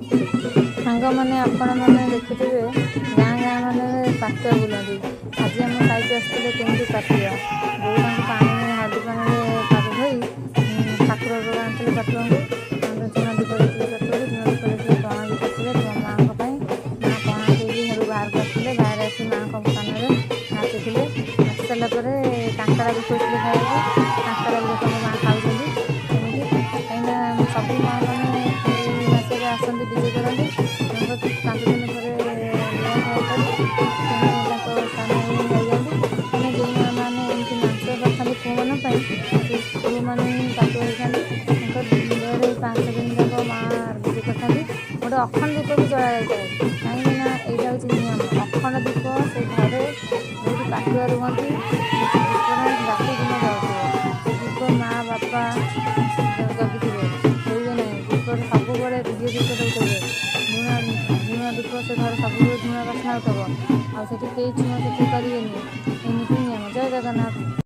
ସାଙ୍ଗମାନେ ଆପଣମାନେ ଦେଖିଥିବେ ଗାଁ ଗାଁ ମାନେ ପାଟୁଆ ବୁଲନ୍ତି। ଆଜି ଆମ ସାହିକୁ ଆସିଥିଲେ କେମିତି ପାଟୁଆ ବୋଉ ତାଙ୍କୁ ପାଣିରେ ହଳଦୀ ପାଣିରେ ପାଦ ଧୋଇ ଠାକୁର ଘର ଆଣିଥିଲେ ପାଟୁଆଙ୍କୁ। ତାଙ୍କୁ ଝୁଣା ଦୀପ ଦେଇଥିଲେ ପାଟୁଆକୁ ଝୁଣା ଦୀପ ଦେଇଥିଲେ ପଣା ବି କରିଥିଲେ ମାଆଙ୍କ ପାଇଁ। ମା ପଣା ପିଇକି ଘରୁ ବାହାରକୁ ଆସିଥିଲେ। ବାହାରେ ଆସି ମାଆଙ୍କ ସ୍ଥାନରେ ନାଚୁଥିଲେ। ନାଚି ସାରିଲା ପରେ କାଙ୍କରା ବି ଖୋଇଥିଲେ ଖାଇବାକୁ। କାଙ୍କରା ବି ଦେଖ ମୋ ମା ଖାଉଛନ୍ତି ସେମିତି। କାହିଁକିନା ସବୁ ମା ମାନେ ଏଇ ମାସରେ ଆସନ୍ତି ବିଜେ କରନ୍ତି। ତାଙ୍କ 5 ଦିନ ପରେ ଲୁହା ଖାଇ କରି ପୁଣି ତାଙ୍କ ସ୍ଥାନରେ ରହିଯାଆନ୍ତି। ମାନେ ଯେଉଁ ମା ମାନେ ଏମିତି ମାନସିକ କରିଥାନ୍ତି ପୁଅମାନଙ୍କ ପାଇଁ ସେ ପୁଅମାନେ ହିଁ ପାଟୁଆ ହେଇଥାନ୍ତି। ତାଙ୍କ ଦେହରେ 5 ଦିନ ଯାକ ମା ବିଜେ କରିଥାନ୍ତି। ଗୋଟେ ଅଖଣ୍ଡ ଦୀପ ବି ଜଳା ଯାଇଥାଏ। କାହିଁକି ନା ଏଇଟା ହେଉଛି ନିୟମ। ଅଖଣ୍ଡ ଦୀପ ସେ ଘରେ ଯୋଉଠି ପାଟୁଆ ରୁହନ୍ତି ଦୀପଟା ରାତି ଦିନ ଜଳୁଥିବ। ସେ ଦୀପ ମା ବାପା ଜଗିଥିବେ ଥୋଇବେ ନାହିଁ। ଦୀପରେ ସବୁବେଳେ ଘିଅ ଦୀପ ଦେଉଥିବେ। ଝୁଣା ଦୀପ ସେ ଘରେ ସବୁବେଳେ ଝୁଣା ବାସ୍ନା ହେଉଥିବ। ଆଉ ସେଠି କେହି ଛୁଆଁ ଛୁତି କରିବେନି। ଏମିତି ନିୟମ।